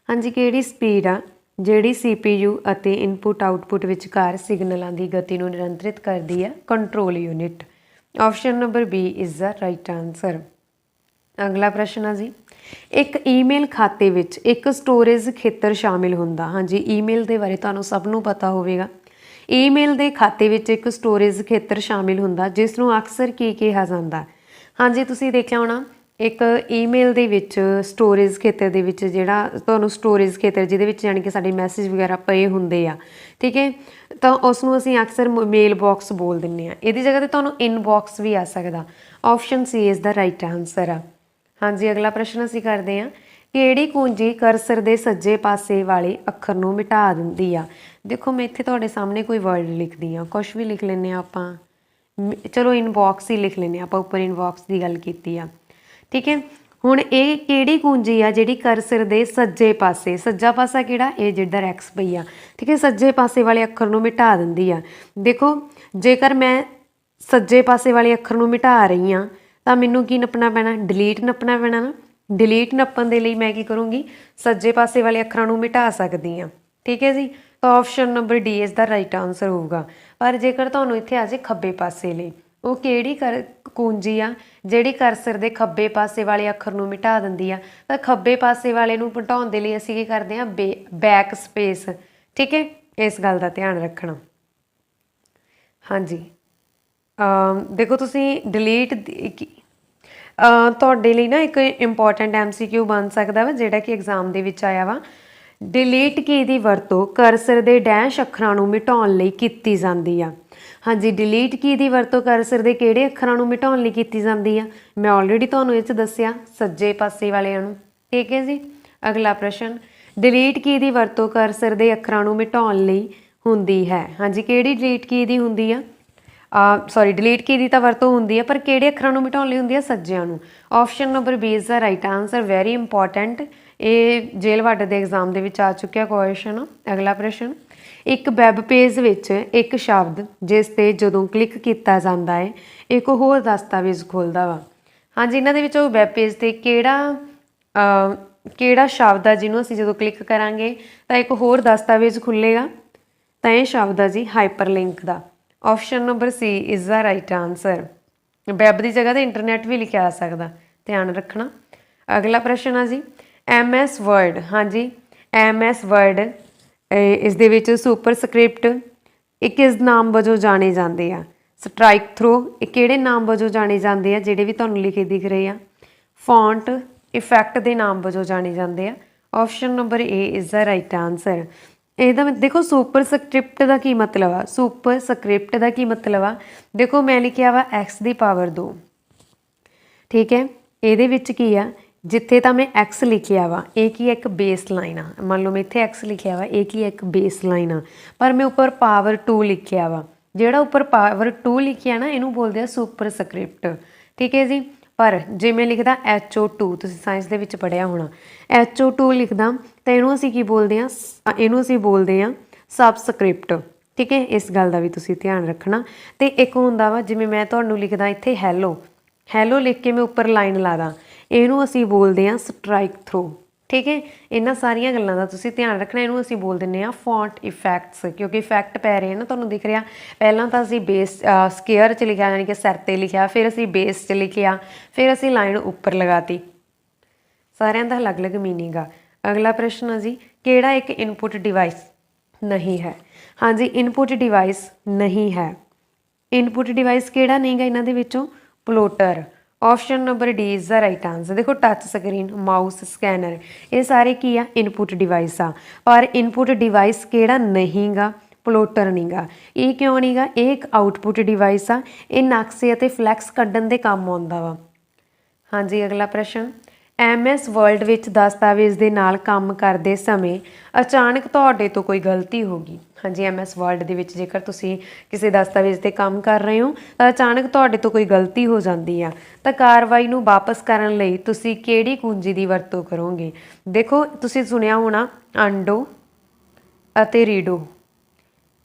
A: ਹਾਂਜੀ, ਕਿਹੜੀ ਸਪੀਡ ਆ ਜਿਹੜੀ CPU ਅਤੇ ਇਨਪੁਟ ਆਊਟਪੁੱਟ ਵਿਚਕਾਰ ਸਿਗਨਲਾਂ ਦੀ ਗਤੀ ਨੂੰ ਨਿਯੰਤਰਿਤ ਕਰਦੀ ਆ? Control unit. Option number B is the right answer. ਅਗਲਾ ਪ੍ਰਸ਼ਨ ਆ ਜੀ, ਇੱਕ ਈਮੇਲ ਖਾਤੇ ਵਿੱਚ ਇੱਕ ਸਟੋਰੇਜ ਖੇਤਰ ਸ਼ਾਮਿਲ ਹੁੰਦਾ। ਹਾਂਜੀ, ਈਮੇਲ ਦੇ ਬਾਰੇ ਤੁਹਾਨੂੰ ਸਭ ਨੂੰ ਪਤਾ ਹੋਵੇਗਾ। ਈਮੇਲ ਦੇ ਖਾਤੇ ਵਿੱਚ ਇੱਕ ਸਟੋਰੇਜ ਖੇਤਰ ਸ਼ਾਮਿਲ ਹੁੰਦਾ ਜਿਸ ਨੂੰ ਅਕਸਰ ਕੀ ਕਿਹਾ ਜਾਂਦਾ? ਹਾਂਜੀ, ਤੁਸੀਂ ਦੇਖਿਆ ਹੋਣਾ, ਇੱਕ ਈਮੇਲ ਦੇ ਵਿੱਚ ਸਟੋਰੇਜ ਖੇਤਰ ਦੇ ਵਿੱਚ ਜਿਹੜਾ ਤੁਹਾਨੂੰ ਸਟੋਰੇਜ ਖੇਤਰ ਜਿਹਦੇ ਵਿੱਚ ਜਾਣੀ ਕਿ ਸਾਡੇ ਮੈਸੇਜ ਵਗੈਰਾ ਪਏ ਹੁੰਦੇ ਆ। ਠੀਕ ਹੈ, ਤਾਂ ਉਸ ਨੂੰ ਅਸੀਂ ਅਕਸਰ ਮੇਲ ਬਾਕਸ ਬੋਲ ਦਿੰਦੇ ਹਾਂ। ਇਹਦੀ ਜਗ੍ਹਾ 'ਤੇ ਤੁਹਾਨੂੰ ਇਨਬਾਕਸ ਵੀ ਆ ਸਕਦਾ। Option C is the right answer ਆ। ਹਾਂਜੀ, ਅਗਲਾ ਪ੍ਰਸ਼ਨ ਅਸੀਂ ਕਰਦੇ ਹਾਂ, ਕਿਹੜੀ ਕੁੰਜੀ ਕਰਸਰ ਦੇ ਸੱਜੇ ਪਾਸੇ ਵਾਲੇ ਅੱਖਰ ਨੂੰ ਮਿਟਾ ਦਿੰਦੀ ਆ? ਦੇਖੋ, ਮੈਂ ਇੱਥੇ ਤੁਹਾਡੇ ਸਾਹਮਣੇ ਕੋਈ ਵਰਡ ਲਿਖਦੀ ਹਾਂ, ਕੁਛ ਵੀ ਲਿਖ ਲੈਂਦੇ ਹਾਂ ਆਪਾਂ, ਚਲੋ ਇਨਬਾਕਸ ਹੀ ਲਿਖ ਲੈਂਦੇ ਹਾਂ ਆਪਾਂ, ਉੱਪਰ ਇਨਬਾਕਸ ਦੀ ਗੱਲ ਕੀਤੀ ਆ। ਠੀਕ ਹੈ, ਹੁਣ ਇਹ ਕਿਹੜੀ ਕੁੰਜੀ ਆ ਜਿਹੜੀ ਕਰਸਰ ਦੇ ਸੱਜੇ ਪਾਸੇ, ਸੱਜਾ ਪਾਸਾ ਕਿਹੜਾ? ਇਹ ਜਿੱਧਰ ਐਕਸ ਪਈ ਆ। ਠੀਕ ਹੈ, ਸੱਜੇ ਪਾਸੇ ਵਾਲੇ ਅੱਖਰ ਨੂੰ ਮਿਟਾ ਦਿੰਦੀ ਆ। ਦੇਖੋ, ਜੇਕਰ ਮੈਂ ਸੱਜੇ ਪਾਸੇ ਵਾਲੇ ਅੱਖਰ ਨੂੰ ਮਿਟਾ ਰਹੀ ਹਾਂ ਤਾਂ ਮੈਨੂੰ ਕੀ ਨੱਪਣਾ ਪੈਣਾ? ਡਿਲੀਟ ਨੱਪਣਾ ਪੈਣਾ ਨਾ। ਡਿਲੀਟ ਨੱਪਣ ਦੇ ਲਈ ਮੈਂ ਕੀ ਕਰੂੰਗੀ? ਸੱਜੇ ਪਾਸੇ ਵਾਲੇ ਅੱਖਰਾਂ ਨੂੰ ਮਿਟਾ ਸਕਦੀ ਹਾਂ। ਠੀਕ ਹੈ ਜੀ, ਤਾਂ ਆਪਸ਼ਨ ਨੰਬਰ ਡੀ ਇਸ ਦਾ ਰਾਈਟ ਆਨਸਰ ਹੋਊਗਾ। ਪਰ ਜੇਕਰ ਤੁਹਾਨੂੰ ਇੱਥੇ ਆ ਜਾਏ ਖੱਬੇ ਪਾਸੇ ਲਈ, ਉਹ ਕਿਹੜੀ ਕੁੰਜੀ ਆ ਜਿਹੜੀ ਕਰਸਰ ਦੇ ਖੱਬੇ ਪਾਸੇ ਵਾਲੇ ਅੱਖਰ ਨੂੰ ਮਿਟਾ ਦਿੰਦੀ ਆ? ਤਾਂ ਖੱਬੇ ਪਾਸੇ ਵਾਲੇ ਨੂੰ ਮਿਟਾਉਣ ਦੇ ਲਈ ਅਸੀਂ ਕੀ ਕਰਦੇ ਹਾਂ? Back space. ਠੀਕ ਹੈ, ਇਸ ਗੱਲ ਦਾ ਧਿਆਨ ਰੱਖਣਾ। ਹਾਂਜੀ, ਦੇਖੋ ਤੁਸੀਂ ਡਿਲੀਟ ਤੁਹਾਡੇ ਲਈ ਨਾ ਇੱਕ ਇੰਪੋਰਟੈਂਟ MCQ ਬਣ ਸਕਦਾ ਵਾ ਜਿਹੜਾ ਕਿ ਐਗਜ਼ਾਮ ਦੇ ਵਿੱਚ ਆਇਆ ਵਾ। ਡਿਲੀਟ ਕੀ ਦੀ ਵਰਤੋਂ ਕਰਸਰ ਦੇ ਡੈਸ਼ ਅੱਖਰਾਂ ਨੂੰ ਮਿਟਾਉਣ ਲਈ ਕੀਤੀ ਜਾਂਦੀ ਆ? ਹਾਂਜੀ, ਡਿਲੀਟ ਕੀ ਦੀ ਵਰਤੋਂ ਕਰਸਰ ਦੇ ਕਿਹੜੇ ਅੱਖਰਾਂ ਨੂੰ ਮਿਟਾਉਣ ਲਈ ਕੀਤੀ ਜਾਂਦੀ ਆ? ਮੈਂ ਆਲਰੇਡੀ ਤੁਹਾਨੂੰ ਇਹ 'ਚ ਦੱਸਿਆ, ਸੱਜੇ ਪਾਸੇ ਵਾਲਿਆਂ ਨੂੰ। ਠੀਕ ਹੈ ਜੀ, ਅਗਲਾ ਪ੍ਰਸ਼ਨ, ਡਿਲੀਟ ਕੀ ਦੀ ਵਰਤੋਂ ਕਰਸਰ ਦੇ ਅੱਖਰਾਂ ਨੂੰ ਮਿਟਾਉਣ ਲਈ ਹੁੰਦੀ ਹੈ? ਹਾਂਜੀ, ਕਿਹੜੀ ਡਿਲੀਟ ਕੀ ਦੀ ਹੁੰਦੀ ਆ? ਡਿਲੀਟ ਕੀ ਦੀ ਤਾਂ ਵਰਤੋਂ ਹੁੰਦੀ ਹੈ, ਪਰ ਕਿਹੜੇ ਅੱਖਰਾਂ ਨੂੰ ਮਿਟਾਉਣ ਲਈ ਹੁੰਦੀ ਹੈ? ਸੱਜਿਆਂ ਨੂੰ। Option number B is the right answer. Very important, ਇਹ ਜੇਲ੍ਹ ਵਾਰਡ ਦੇ ਐਗਜ਼ਾਮ ਦੇ ਵਿੱਚ ਆ ਚੁੱਕਿਆ ਕੁਐਸਚਨ। ਅਗਲਾ ਪ੍ਰਸ਼ਨ, ਇੱਕ ਵੈਬ ਪੇਜ ਵਿੱਚ ਇੱਕ ਸ਼ਬਦ ਜਿਸ ਤੇ ਜਦੋਂ ਕਲਿੱਕ ਕੀਤਾ ਜਾਂਦਾ ਹੈ ਇੱਕ ਹੋਰ ਦਸਤਾਵੇਜ਼ ਖੁੱਲ੍ਹਦਾ ਵਾ। ਹਾਂਜੀ, ਇਹਨਾਂ ਦੇ ਵਿੱਚੋਂ ਵੈਬ ਪੇਜ ਤੇ ਕਿਹੜਾ ਸ਼ਬਦ ਆ ਜਿਹਨੂੰ ਅਸੀਂ ਜਦੋਂ ਕਲਿੱਕ ਕਰਾਂਗੇ ਤਾਂ ਇੱਕ ਹੋਰ ਦਸਤਾਵੇਜ਼ ਖੁੱਲ੍ਹੇਗਾ? ਤਾਂ ਇਹ ਸ਼ਬਦ ਆ ਜੀ ਹਾਈਪਰਲਿੰਕ ਦਾ। Option number C is the right answer. Web ਦੀ ਜਗ੍ਹਾ ਤੇ ਇੰਟਰਨੈਟ ਵੀ ਲਿਖਿਆ ਆ ਸਕਦਾ, ਧਿਆਨ ਰੱਖਣਾ। ਅਗਲਾ ਪ੍ਰਸ਼ਨ ਆ ਜੀ MS ਵਰਡ। ਹਾਂਜੀ, MS ਵਰਡ ਇਸ ਦੇ ਵਿੱਚ ਸੁਪਰ ਸਕ੍ਰਿਪਟ ਇਹ ਕਿਸ ਨਾਮ ਵਜੋਂ ਜਾਣੇ ਜਾਂਦੇ ਆ? ਸਟ੍ਰਾਈਕ ਥਰੂ ਇਹ ਕਿਹੜੇ ਨਾਮ ਵਜੋਂ ਜਾਣੇ ਜਾਂਦੇ ਆ ਜਿਹੜੇ ਵੀ ਤੁਹਾਨੂੰ ਲਿਖੇ ਦਿਖ ਰਹੇ ਆ? ਫੌਂਟ ਇਫੈਕਟ ਦੇ ਨਾਮ ਵਜੋਂ ਜਾਣੇ ਜਾਂਦੇ ਆ। Option number A is the right answer. ਇਹਦਾ ਦੇਖੋ ਸੁਪਰ ਸਕ੍ਰਿਪਟ ਦਾ ਕੀ ਮਤਲਬ ਆ? ਸੁਪਰ ਸਕ੍ਰਿਪਟ ਦਾ ਕੀ ਮਤਲਬ ਆ? ਦੇਖੋ ਮੈਂ ਲਿਖਿਆ ਵਾ x ਦੀ ਪਾਵਰ 2, ਠੀਕ ਹੈ। ਇਹਦੇ ਵਿੱਚ ਕੀ ਆ, ਜਿੱਥੇ ਤਾਂ ਮੈਂ x ਲਿਖਿਆ ਵਾ ਇਹ ਕੀ ਇੱਕ ਬੇਸ ਲਾਈਨ ਆ। ਮੰਨ ਲਓ ਮੈਂ ਇੱਥੇ x ਲਿਖਿਆ ਵਾ, ਇਹ ਕੀ ਇੱਕ ਬੇਸ ਲਾਈਨ ਆ, ਪਰ ਮੈਂ ਉੱਪਰ ਪਾਵਰ 2 ਲਿਖਿਆ ਵਾ। ਜਿਹੜਾ ਉੱਪਰ ਪਾਵਰ 2 ਲਿਖਿਆ ਨਾ ਇਹਨੂੰ ਬੋਲਦੇ ਆ ਸੁਪਰ ਸਕ੍ਰਿਪਟ, ਠੀਕ ਹੈ ਜੀ। ਪਰ ਜੇ ਮੈਂ ਲਿਖਦਾ HO2, ਤੁਸੀਂ ਸਾਇੰਸ ਦੇ ਵਿੱਚ ਪੜ੍ਹਿਆ ਹੋਣਾ, HO2 ਲਿਖਦਾ ਤਾਂ ਇਹਨੂੰ ਅਸੀਂ ਕੀ ਬੋਲਦੇ ਹਾਂ? ਇਹਨੂੰ ਅਸੀਂ ਬੋਲਦੇ ਹਾਂ ਸਬਸਕ੍ਰਿਪਟ, ਠੀਕ ਹੈ। ਇਸ ਗੱਲ ਦਾ ਵੀ ਤੁਸੀਂ ਧਿਆਨ ਰੱਖਣਾ। ਤੇ ਇੱਕ ਹੁੰਦਾ ਵਾ ਜਿਵੇਂ ਮੈਂ ਤੁਹਾਨੂੰ ਲਿਖਦਾ ਇੱਥੇ ਹੈਲੋ, ਹੈਲੋ ਲਿਖ ਕੇ ਮੈਂ ਉੱਪਰ ਲਾਈਨ ਲਾ ਦਾਂ, ਇਹਨੂੰ ਅਸੀਂ ਬੋਲਦੇ ਹਾਂ ਸਟ੍ਰਾਈਕ ਥਰੂ, ਠੀਕ ਹੈ। ਇਹਨਾਂ ਸਾਰੀਆਂ ਗੱਲਾਂ ਦਾ ਤੁਸੀਂ ਧਿਆਨ ਰੱਖਣਾ। ਇਹਨੂੰ ਅਸੀਂ ਬੋਲ ਦਿੰਦੇ ਹਾਂ ਫੌਂਟ ਇਫੈਕਟਸ, ਕਿਉਂਕਿ ਇਫੈਕਟ ਪੈ ਰਹੇ ਨਾ ਤੁਹਾਨੂੰ ਦਿਖ ਰਿਹਾ। ਪਹਿਲਾਂ ਤਾਂ ਅਸੀਂ ਬੇਸ ਸਕੇਅਰ 'ਚ ਲਿਖਿਆ, ਯਾਨੀ ਕਿ ਸਿਰ 'ਤੇ ਲਿਖਿਆ, ਫਿਰ ਅਸੀਂ ਬੇਸ 'ਚ ਲਿਖਿਆ, ਫਿਰ ਅਸੀਂ ਲਾਈਨ ਉੱਪਰ ਲਗਾਤੀ। ਸਾਰਿਆਂ ਦਾ ਅਲੱਗ-ਅਲੱਗ ਮੀਨਿੰਗ ਆ। ਅਗਲਾ ਪ੍ਰਸ਼ਨ ਆ ਜੀ ਕਿਹੜਾ ਇੱਕ ਇਨਪੁਟ ਡਿਵਾਈਸ ਨਹੀਂ ਹੈ? ਹਾਂਜੀ, ਇਨਪੁਟ ਡਿਵਾਈਸ ਨਹੀਂ ਹੈ। ਇਨਪੁਟ ਡਿਵਾਈਸ ਕਿਹੜਾ ਨਹੀਂ ਗਾ ਇਹਨਾਂ ਦੇ ਵਿੱਚੋਂ? Plotter. Option number D is the right answer. ਦੇਖੋ ਟੱਚ ਸਕਰੀਨ, ਮਾਊਸ, ਸਕੈਨਰ ਇਹ ਸਾਰੇ ਕੀ ਆ? ਇਨਪੁਟ ਡਿਵਾਈਸ ਆ। ਪਰ ਇਨਪੁਟ ਡਿਵਾਈਸ ਕਿਹੜਾ ਨਹੀਂ ਗਾ? ਪਲੋਟਰ ਨਹੀਂ ਗਾ। ਇਹ ਕਿਉਂ ਨਹੀਂ ਗਾ? ਇਹ ਇੱਕ ਆਊਟਪੁੱਟ ਡਿਵਾਈਸ ਆ। ਇਹ ਨਕਸ਼ੇ ਅਤੇ ਫਲੈਕਸ ਕੱਢਣ ਦੇ ਕੰਮ ਆਉਂਦਾ ਵਾ। ਹਾਂਜੀ, ਅਗਲਾ ਪ੍ਰਸ਼ਨ, MS ਵਰਡ ਵਿੱਚ ਦਸਤਾਵੇਜ਼ ਦੇ ਨਾਲ ਕੰਮ ਕਰਦੇ ਸਮੇਂ ਅਚਾਨਕ ਤੁਹਾਡੇ ਤੋਂ ਕੋਈ ਗਲਤੀ ਹੋ ਗਈ। ਹਾਂਜੀ, MS ਵਰਡ ਦੇ ਵਿੱਚ ਜੇਕਰ ਤੁਸੀਂ ਕਿਸੇ ਦਸਤਾਵੇਜ਼ 'ਤੇ ਕੰਮ ਕਰ ਰਹੇ ਹੋ ਤਾਂ ਅਚਾਨਕ ਤੁਹਾਡੇ ਤੋਂ ਕੋਈ ਗਲਤੀ ਹੋ ਜਾਂਦੀ ਆ ਤਾਂ ਕਾਰਵਾਈ ਨੂੰ ਵਾਪਸ ਕਰਨ ਲਈ ਤੁਸੀਂ ਕਿਹੜੀ ਕੁੰਜੀ ਦੀ ਵਰਤੋਂ ਕਰੋਗੇ? ਦੇਖੋ ਤੁਸੀਂ ਸੁਣਿਆ ਹੋਣਾ ਅੰਡੋ ਅਤੇ ਰੀਡੋ,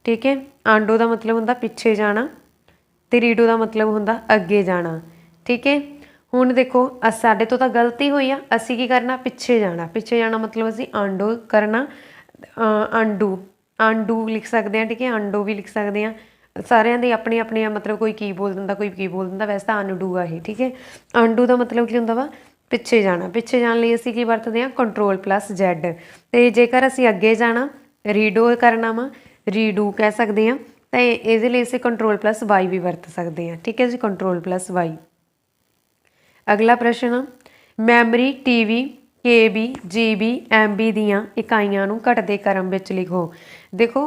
A: ਠੀਕ ਹੈ। ਆਂਡੋ ਦਾ ਮਤਲਬ ਹੁੰਦਾ ਪਿੱਛੇ ਜਾਣਾ ਅਤੇ ਰੀਡੋ ਦਾ ਮਤਲਬ ਹੁੰਦਾ ਅੱਗੇ ਜਾਣਾ, ਠੀਕ ਹੈ। ਹੁਣ ਦੇਖੋ ਸਾਡੇ ਤੋਂ ਤਾਂ ਗਲਤੀ ਹੋਈ ਆ, ਅਸੀਂ ਕੀ ਕਰਨਾ? ਪਿੱਛੇ ਜਾਣਾ। ਪਿੱਛੇ ਜਾਣਾ ਮਤਲਬ ਅਸੀਂ ਆਂਡੋ ਕਰਨਾ, ਆਂਡੂ ਲਿਖ ਸਕਦੇ ਹਾਂ, ਠੀਕ ਹੈ। ਆਂਡੋ ਵੀ ਲਿਖ ਸਕਦੇ ਹਾਂ। ਸਾਰਿਆਂ ਦੇ ਆਪਣੇ ਆਪਣੇ ਮਤਲਬ ਕੋਈ ਕੀ ਬੋਲ ਦਿੰਦਾ, ਕੋਈ ਕੀ ਬੋਲ ਦਿੰਦਾ, ਵੈਸੇ ਤਾਂ ਅਨਡੂ ਆ ਇਹ, ਠੀਕ ਹੈ। ਆਂਡੂ ਦਾ ਮਤਲਬ ਕੀ ਹੁੰਦਾ ਵਾ? ਪਿੱਛੇ ਜਾਣਾ। ਪਿੱਛੇ ਜਾਣ ਲਈ ਅਸੀਂ ਕੀ ਵਰਤਦੇ ਹਾਂ? Ctrl+Z। ਅਤੇ ਜੇਕਰ ਅਸੀਂ ਅੱਗੇ ਜਾਣਾ, ਰੀਡੋ ਕਰਨਾ ਵਾ, ਰੀਡੂ ਕਹਿ ਸਕਦੇ ਹਾਂ। ਤਾਂ ਇਹਦੇ ਲਈ ਅਸੀਂ Ctrl+Y ਵੀ ਵਰਤ ਸਕਦੇ ਹਾਂ, ਠੀਕ ਹੈ ਜੀ, Ctrl+Y। ਅਗਲਾ ਪ੍ਰਸ਼ਨ ਆ memory, TV, KB, GB, MB ਦੀਆਂ ਇਕਾਈਆਂ ਨੂੰ ਘਟਦੇ ਕ੍ਰਮ ਵਿੱਚ ਲਿਖੋ। ਦੇਖੋ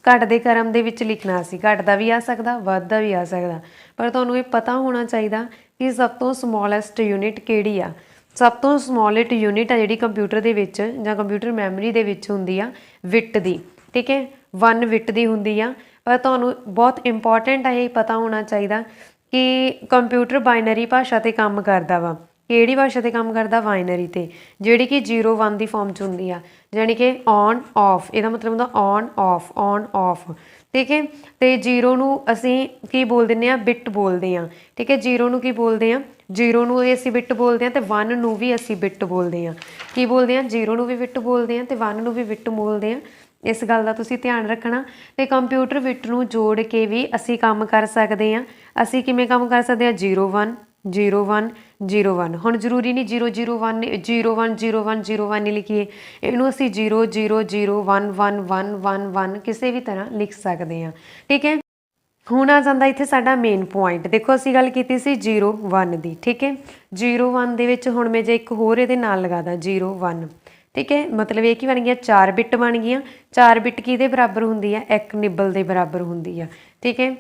A: ਘਟਦੇ ਕ੍ਰਮ ਦੇ ਵਿੱਚ ਲਿਖਣਾ ਸੀ, ਘਟਦਾ ਵੀ ਆ ਸਕਦਾ, ਵੱਧਦਾ ਵੀ ਆ ਸਕਦਾ, ਪਰ ਤੁਹਾਨੂੰ ਇਹ ਪਤਾ ਹੋਣਾ ਚਾਹੀਦਾ ਕਿ ਸਭ ਤੋਂ ਸਮੋਲੈਸਟ ਯੂਨਿਟ ਕਿਹੜੀ ਆ। ਸਭ ਤੋਂ ਸਮੋਲੈਸਟ ਯੂਨਿਟ ਆ ਜਿਹੜੀ ਕੰਪਿਊਟਰ ਦੇ ਵਿੱਚ ਜਾਂ ਕੰਪਿਊਟਰ ਮੈਮਰੀ ਦੇ ਵਿੱਚ ਹੁੰਦੀ ਆ ਵਿਟ ਦੀ, ਠੀਕ ਹੈ। 1 ਵਿਟ ਦੀ ਹੁੰਦੀ ਆ। ਪਰ ਤੁਹਾਨੂੰ ਬਹੁਤ ਇੰਪੋਰਟੈਂਟ ਆ ਇਹ ਪਤਾ ਹੋਣਾ ਚਾਹੀਦਾ ਕਿ ਕੰਪਿਊਟਰ ਬਾਈਨਰੀ ਭਾਸ਼ਾ 'ਤੇ ਕੰਮ ਕਰਦਾ ਵਾ। ਕਿਹੜੀ ਭਾਸ਼ਾ 'ਤੇ ਕੰਮ ਕਰਦਾ? ਬਾਈਨਰੀ 'ਤੇ, ਜਿਹੜੀ ਕਿ 0 1 ਦੀ ਫੋਰਮ 'ਚ ਹੁੰਦੀ ਆ, ਜਾਣੀ ਕਿ ਔਨ ਔਫ। ਇਹਦਾ ਮਤਲਬ ਹੁੰਦਾ ਔਨ ਔਫ, ਔਨ ਔਫ, ਠੀਕ ਹੈ। ਅਤੇ 0 ਨੂੰ ਅਸੀਂ ਕੀ ਬੋਲ ਦਿੰਦੇ ਹਾਂ? ਬਿੱਟ ਬੋਲਦੇ ਹਾਂ, ਠੀਕ ਹੈ। 0 ਨੂੰ ਕੀ ਬੋਲਦੇ ਹਾਂ? 0 ਨੂੰ ਵੀ ਅਸੀਂ ਬਿੱਟ ਬੋਲਦੇ ਹਾਂ ਅਤੇ 1 ਨੂੰ ਵੀ ਅਸੀਂ ਬਿੱਟ ਬੋਲਦੇ ਹਾਂ। ਕੀ ਬੋਲਦੇ ਹਾਂ? 0 ਨੂੰ ਵੀ ਬਿੱਟ ਬੋਲਦੇ ਹਾਂ ਅਤੇ 1 ਨੂੰ ਵੀ ਬਿੱਟ ਬੋਲਦੇ ਹਾਂ। ਇਸ ਗੱਲ ਦਾ ਤੁਸੀਂ ਧਿਆਨ ਰੱਖਣਾ। ਅਤੇ ਕੰਪਿਊਟਰ ਬਿੱਟ ਨੂੰ ਜੋੜ ਕੇ ਵੀ ਅਸੀਂ ਕੰਮ ਕਰ ਸਕਦੇ ਹਾਂ। ਅਸੀਂ ਕਿਵੇਂ ਕੰਮ ਕਰ ਸਕਦੇ ਹਾਂ? 0 1 0 1 0 1। ਹੁਣ ਜ਼ਰੂਰੀ ਨਹੀਂ 0 0 1 0 1 0 1 0 1 ਹੀ ਲਿਖੀਏ, ਇਹਨੂੰ ਅਸੀਂ 0 0 0 1 1 1 1 1 ਕਿਸੇ ਵੀ ਤਰ੍ਹਾਂ ਲਿਖ ਸਕਦੇ ਹਾਂ, ਠੀਕ ਹੈ। ਹੁਣ ਆ ਜਾਂਦਾ ਇੱਥੇ ਸਾਡਾ ਮੇਨ ਪੁਆਇੰਟ। ਦੇਖੋ ਅਸੀਂ ਗੱਲ ਕੀਤੀ ਸੀ 0 1 ਦੀ, ਠੀਕ ਹੈ। 0 1 ਦੇ ਵਿੱਚ ਹੁਣ ਮੈਂ ਜੇ ਇੱਕ ਹੋਰ ਇਹਦੇ ਨਾਲ ਲਗਾ ਦਾਂ 0 1, ਠੀਕ ਹੈ। ਮਤਲਬ ਇਹ ਕੀ ਬਣ ਗਿਆ? 4 ਬਿੱਟ ਬਣ ਗਈਆਂ। 4 ਬਿੱਟ ਕਿਹਦੇ ਬਰਾਬਰ ਹੁੰਦੀ ਆ? 1 ਨਿਬਲ ਦੇ ਬਰਾਬਰ ਹੁੰਦੀ ਆ, ਠੀਕ ਹੈ।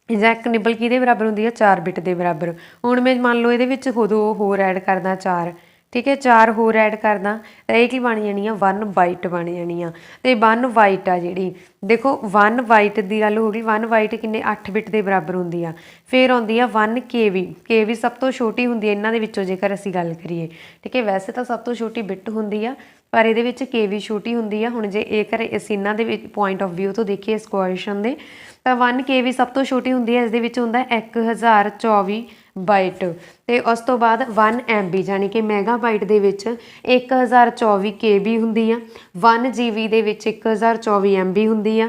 A: ਜਾਂ 1 ਨਿਬਲ ਕਿਹਦੇ ਬਰਾਬਰ ਹੁੰਦੀ ਆ? 4 ਬਿੱਟ ਦੇ ਬਰਾਬਰ। ਹੁਣ ਮੈਂ ਮੰਨ ਲਓ ਇਹਦੇ ਵਿੱਚ ਦੋ ਹੋਰ ਐਡ ਕਰਦਾ 4, ठीक है 4 होर ऐड करदा तो ये की बन जानी है 1 बाइट बन जानी आ ते 1 बाइट आ जिहड़ी देखो 1 बाइट की गल हो गई 1 बाइट किन्ने 8 बिट के बराबर होंदी आ फिर आउंदी आ 1 केवी सब तो छोटी होंदी है इन्हां दे विच्चों जेकर असीं गल करिए ठीक है वैसे तो सब तो छोटी बिट होंदी आ पर ये केवी छोटी होंदी है हुण जे जेकर असीं इन्हां दे पॉइंट ऑफ व्यू तो देखिए इस क्वेश्चन दे तो 1 केवी सब तो छोटी होंदी है इस दे विच हुंदा 1024 बाइट तो उस तो बाद 1 MB जानी कि मैगाबाइट दे विच 1024 KB हुंदी आ 1 GB दे विच 1024 MB हुंदी आ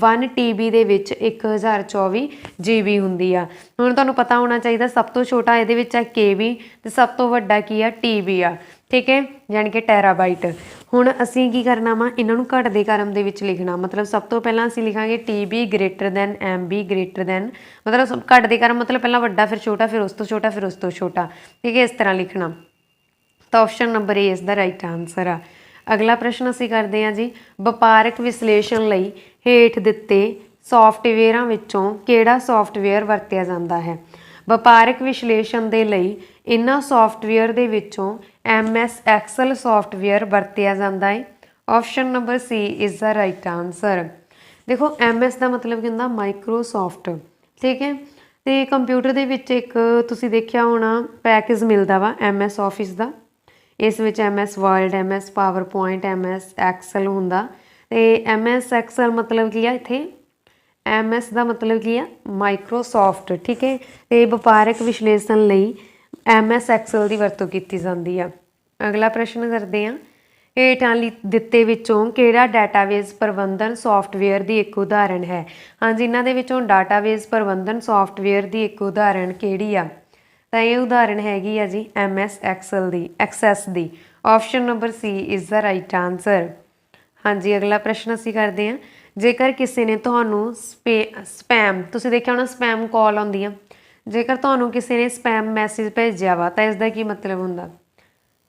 A: 1 TB दे विच 1024 GB हुंदी आ हुण तुहानूं पता होना चाहिए सब तो छोटा इहदे विच है KB ते सब तो वड्डा की आ TB आ ठीक है यानी कि टैराबाइट हुण असीं की करना वा इन्हां नूं घटदे क्रम दे विच लिखना मतलब सब तो पहलां असीं लिखांगे TB greater than MB greater than मतलब घटदे क्रम मतलब पहलां वड्डा फिर छोटा फिर उस तो छोटा फिर उस तो छोटा ठीक है इस तरह लिखना तो ऑप्शन नंबर ए इसका राइट आंसर आ अगला प्रश्न असीं करदे हां जी वपारक विश्लेषण लई हेठ दित्ते सॉफ्टवेयरां विच्चों किहड़ा सॉफ्टवेयर वरतिया जांदा है ਵਪਾਰਕ ਵਿਸ਼ਲੇਸ਼ਣ ਦੇ ਲਈ ਇਹਨਾਂ ਸੌਫਟਵੇਅਰ ਦੇ ਵਿੱਚੋਂ MS ਐਕਸਲ ਸੌਫਟਵੇਅਰ ਵਰਤਿਆ ਜਾਂਦਾ ਹੈ option number C is the right answer देखो MS ਦਾ ਮਤਲਬ ਕੀ ਹੁੰਦਾ ਮਾਈਕਰੋਸੌਫਟ ਠੀਕ ਹੈ ਤੇ ਕੰਪਿਊਟਰ ਦੇ ਵਿੱਚ ਇੱਕ ਤੁਸੀਂ ਦੇਖਿਆ ਹੋਣਾ ਪੈਕੇਜ ਮਿਲਦਾ ਵਾ MS ਆਫਿਸ ਦਾ ਇਸ ਵਿੱਚ MS word MS PowerPoint MS Excel ਹੁੰਦਾ ਤੇ MS ਐਕਸਲ ਮਤਲਬ ਕੀ ਆ ਇੱਥੇ MS ਦਾ ਮਤਲਬ ਕੀ ਆ ਮਾਈਕਰੋਸੌਫਟ ਠੀਕ ਹੈ ਤੇ ਵਪਾਰਕ ਵਿਸ਼ਲੇਸ਼ਣ ਲਈ MS ਐਕਸਲ ਦੀ ਵਰਤੋਂ ਕੀਤੀ ਜਾਂਦੀ ਆ ਅਗਲਾ ਪ੍ਰਸ਼ਨ ਕਰਦੇ ਹਾਂ ਹੇਠਾਂ ਦਿੱਤੇ ਵਿੱਚੋਂ ਕਿਹੜਾ ਡਾਟਾਬੇਸ ਪ੍ਰਬੰਧਨ ਸੌਫਟਵੇਅਰ ਦੀ ਇੱਕ ਉਦਾਹਰਣ ਹੈ ਹਾਂਜੀ ਇਹਨਾਂ ਦੇ ਵਿੱਚੋਂ ਡਾਟਾਬੇਸ ਪ੍ਰਬੰਧਨ ਸੌਫਟਵੇਅਰ ਦੀ ਇੱਕ ਉਦਾਹਰਣ ਕਿਹੜੀ ਆ ਤਾਂ ਇਹ ਉਦਾਹਰਣ ਹੈਗੀ ਆ ਜੀ MS Excel the access the option number C is the right answer ਹਾਂਜੀ ਅਗਲਾ ਪ੍ਰਸ਼ਨ ਅਸੀਂ ਕਰਦੇ ਹਾਂ ਜੇਕਰ ਕਿਸੇ ਨੇ ਤੁਹਾਨੂੰ ਸਪੈਮ ਤੁਸੀਂ ਦੇਖਿਆ ਹੋਣਾ ਸਪੈਮ ਕਾਲ ਆਉਂਦੀ ਆ ਜੇਕਰ ਤੁਹਾਨੂੰ ਕਿਸੇ ਨੇ ਸਪੈਮ ਮੈਸੇਜ ਭੇਜਿਆ ਵਾ ਤਾਂ ਇਸ ਦਾ ਕੀ ਮਤਲਬ ਹੁੰਦਾ